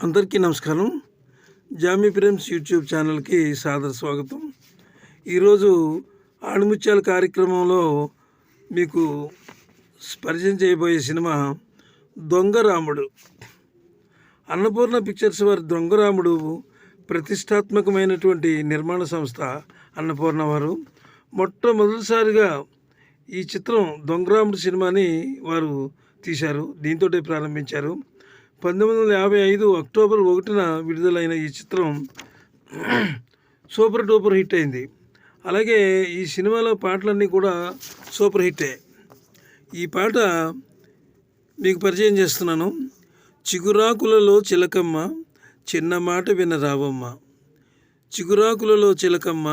అందరికీ నమస్కారం. Jamie Prem's YouTube ఛానల్కి సాదర స్వాగతం. ఈరోజు ఆణిముత్యాల కార్యక్రమంలో మీకు పరిచయం చేయబోయే సినిమా దొంగరాముడు. అన్నపూర్ణ పిక్చర్స్ వారి దొంగరాముడు ప్రతిష్టాత్మకమైనటువంటి నిర్మాణ సంస్థ అన్నపూర్ణ వారు మొట్టమొదటిసారిగా ఈ చిత్రం దొంగరాముడు సినిమాని వారు తీశారు. దీంతో ప్రారంభించారు. 1955 అక్టోబర్ 1న విడుదలైన ఈ చిత్రం సూపర్ డూపర్ హిట్ అయింది. అలాగే ఈ సినిమాలో పాటలన్నీ కూడా సూపర్ హిట్టే. ఈ పాట మీకు పరిచయం చేస్తున్నాను. చిగురాకులలో చిలకమ్మ చిన్న మాట వినరావమ్మ, చిగురాకులలో చిలకమ్మ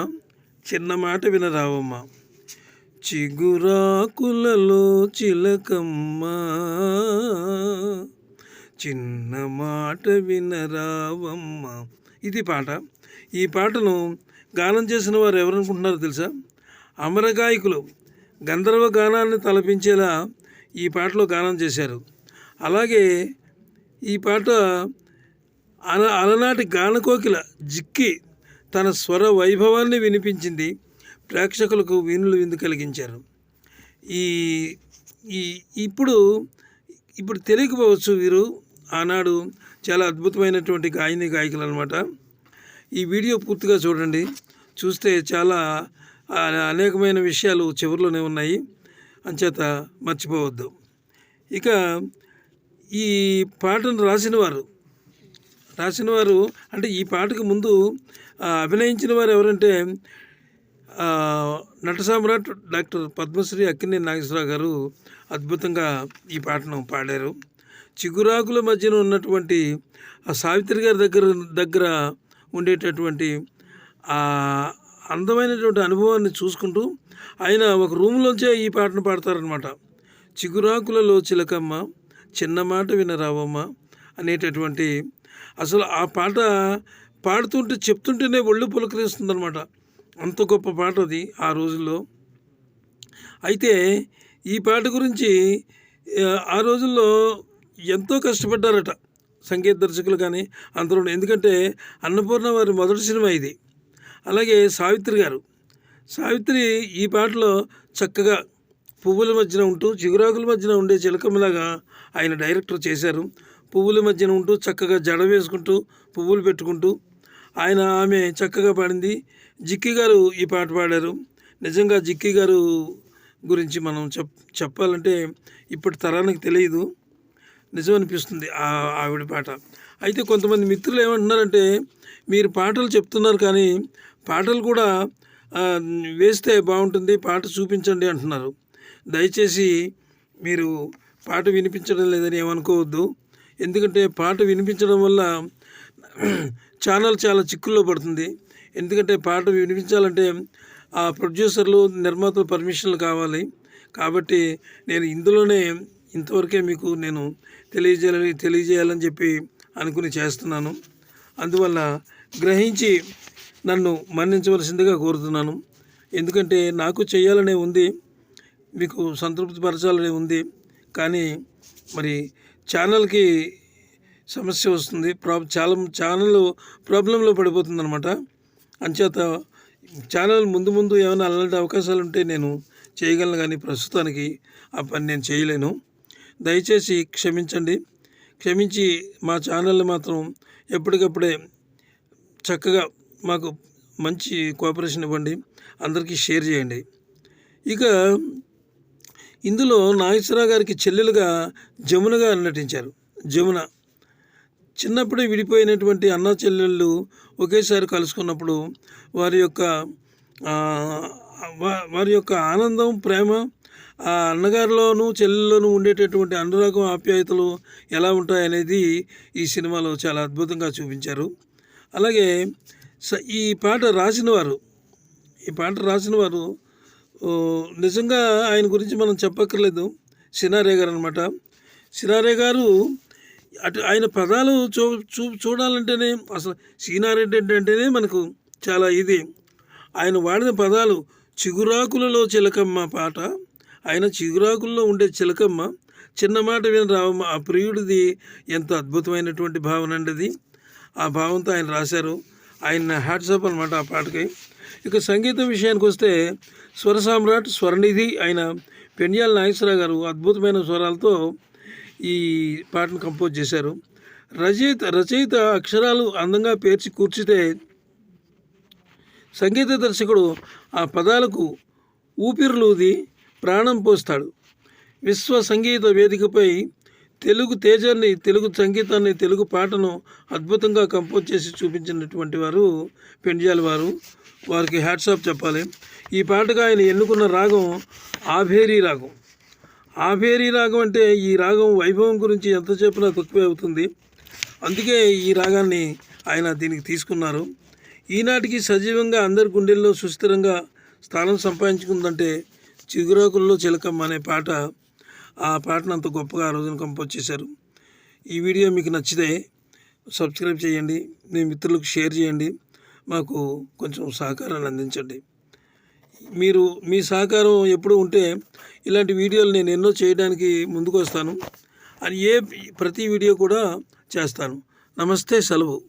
చిన్న మాట వినరావమ్మ, చిగురాకులలో చిలకమ్మ చిన్న మాట వినరావమ్మ. ఇది పాట. ఈ పాటను గానం చేసిన వారు ఎవరనుకుంటున్నారో తెలుసా? అమరగాయకులు గంధర్వ గానాన్ని తలపించేలా ఈ పాటలో గానం చేశారు. అలాగే ఈ పాట అలనాటి గానకోకిల జిక్కి తన స్వర వైభవాన్ని వినిపించింది. ప్రేక్షకులకు వీణులు విందు కలిగించారు. ఇప్పుడు తెలియకపోవచ్చు, వీరు ఆనాడు చాలా అద్భుతమైనటువంటి గాయకులు అనమాట. ఈ వీడియో పూర్తిగా చూడండి. చూస్తే చాలా అనేకమైన విషయాలు చివరిలోనే ఉన్నాయి, అంచేత మర్చిపోవద్దు. ఇక ఈ పాటను రాసిన వారు అంటే ఈ పాటకు ముందు అభినయించిన వారు ఎవరంటే నట సామ్రాట్ డాక్టర్ పద్మశ్రీ అక్కినేని నాగేశ్వరరావు గారు అద్భుతంగా ఈ పాటను పాడారు. చిగురాకుల మధ్యన ఉన్నటువంటి ఆ సావిత్రి గారి దగ్గర ఉండేటటువంటి ఆ అందమైనటువంటి అనుభవాన్ని చూసుకుంటూ ఆయన ఒక రూమ్లోంచే ఈ పాటను పాడతారనమాట. చిగురాకులలో చిలకమ్మ చిన్న మాట వినరావమ్మ అనేటటువంటి అసలు ఆ పాట పాడుతుంటే చెప్తుంటేనే ఒళ్ళు పులకరిస్తుందనమాట. అంత గొప్ప పాట అది ఆ రోజుల్లో. అయితే ఈ పాట గురించి ఆ రోజుల్లో ఎంతో కష్టపడ్డారట సంగీత దర్శకులు కానీ అందరూ. ఎందుకంటే అన్నపూర్ణ వారి మొదటి సినిమా ఇది. అలాగే సావిత్రి ఈ పాటలో చక్కగా పువ్వుల మధ్యన ఉంటూ చిగురాకుల మధ్యన ఉండే చిలకమ్మలాగా ఆయన డైరెక్టర్ చేశారు. పువ్వుల మధ్యన ఉంటూ చక్కగా జడ వేసుకుంటూ పువ్వులు పెట్టుకుంటూ ఆమె చక్కగా పాడింది. జిక్కి గారు ఈ పాట పాడారు. నిజంగా జిక్కి గారు గురించి మనం చెప్పాలంటే ఇప్పటి తరానికి తెలియదు, నిజం అనిపిస్తుంది ఆవిడ పాట. అయితే కొంతమంది మిత్రులు ఏమంటున్నారంటే, మీరు పాటలు చెప్తున్నారు కానీ పాటలు కూడా వేస్తే బాగుంటుంది, పాట చూపించండి అంటున్నారు. దయచేసి మీరు పాట వినిపించడం లేదని ఏమనుకోవద్దు. ఎందుకంటే పాట వినిపించడం వల్ల ఛానల్ చాలా చిక్కుల్లో పడుతుంది. ఎందుకంటే పాట వినిపించాలంటే ఆ ప్రొడ్యూసర్లు నిర్మాతలు పర్మిషన్లు కావాలి. కాబట్టి నేను ఇంతవరకే మీకు నేను తెలియజేయాలని చెప్పి అనుకుని చేస్తున్నాను. అందువల్ల గ్రహించి నన్ను మన్నించవలసిందిగా కోరుతున్నాను. ఎందుకంటే నాకు చేయాలనే ఉంది, మీకు సంతృప్తి పరచాలనే ఉంది. కానీ మరి ఛానల్కి సమస్య వస్తుంది, ఛానల్ ప్రాబ్లంలో పడిపోతుంది అనమాట. అంచేత ఛానల్ ముందు ఏమైనా అలాంటి అవకాశాలు ఉంటే నేను చేయగలను, కానీ ప్రస్తుతానికి ఆ పని నేను చేయలేను. దయచేసి క్షమించి మా ఛానల్ని మాత్రం ఎప్పటికప్పుడే చక్కగా మాకు మంచి కోఆపరేషన్ ఇవ్వండి, అందరికీ షేర్ చేయండి. ఇక ఇందులో నాగేశ్వరరావు గారికి చెల్లెలుగా జమున గారు నటించారు. జమున చిన్నప్పుడే విడిపోయినటువంటి అన్నా చెల్లెళ్ళు ఒకేసారి కలుసుకున్నప్పుడు వారి యొక్క ఆనందం, ప్రేమ, ఆ అన్నగారిలోనూ చెల్లెల్లోనూ ఉండేటటువంటి అనురాగం, ఆప్యాయతలు ఎలా ఉంటాయనేది ఈ సినిమాలో చాలా అద్భుతంగా చూపించారు. అలాగే ఈ పాట రాసిన వారు నిజంగా ఆయన గురించి మనం చెప్పక్కర్లేదు, సినారే గారు అనమాట. సినారే గారు ఆయన పదాలు చూడాలంటేనే అసలు సీనారెడ్డి అంటేనే మనకు చాలా ఇది. ఆయన వాడిన పదాలు చిగురాకులలో చిలకమ్మ పాట, ఆయన చిగురాకుల్లో ఉండే చిలకమ్మ చిన్న మాట విని రావమ్మ ఆ ప్రియుడిది ఎంత అద్భుతమైనటువంటి భావన అండి అది. ఆ భావంతో ఆయన రాశారు. ఆయన హ్యాట్సాప్ అనమాట ఆ పాటకి. ఇక సంగీతం విషయానికి వస్తే స్వర సామ్రాట్ స్వరనిధి అయిన పెండ్యాల నాగేశ్వరరావు గారు అద్భుతమైన స్వరాలతో ఈ పాటను కంపోజ్ చేశారు. రచయిత అక్షరాలు అందంగా పేర్చి కూర్చితే సంగీత దర్శకుడు ఆ పదాలకు ఊపిరులూది ప్రాణం పోస్తాడు. విశ్వ సంగీత వేదికపై తెలుగు తేజాన్ని, తెలుగు సంగీతాన్ని, తెలుగు పాటను అద్భుతంగా కంపోజ్ చేసి చూపించినటువంటి వారు పెండ్యాల వారు. వారికి హ్యాట్సాప్ చెప్పాలి. ఈ పాటగా ఆయన ఎన్నుకున్న రాగం ఆభేరీ రాగం. ఆభేరీ రాగం అంటే ఈ రాగం వైభవం గురించి ఎంత చెప్పినా తక్కువే అవుతుంది. అందుకే ఈ రాగాన్ని ఆయన దీనికి తీసుకున్నారు. ఈనాటికి సజీవంగా అందరి గుండెల్లో సుస్థిరంగా స్థానం సంపాదించుకుందంటే చిగురాకుల్లో చిలకమ్మ అనే పాట. ఆ పాటను అంత గొప్పగా ఆ రోజున కంపోజ్ చేశారు. ఈ వీడియో మీకు నచ్చితే సబ్స్క్రైబ్ చేయండి, మీ మిత్రులకు షేర్ చేయండి, మాకు కొంచెం సహకారాన్ని అందించండి. మీ సహకారం ఎప్పుడు ఉంటే ఇలాంటి వీడియోలు నేను ఎన్నో చేయడానికి ముందుకు వస్తాను. అని ప్రతి వీడియో కూడా చేస్తాను. నమస్తే, సెలవు.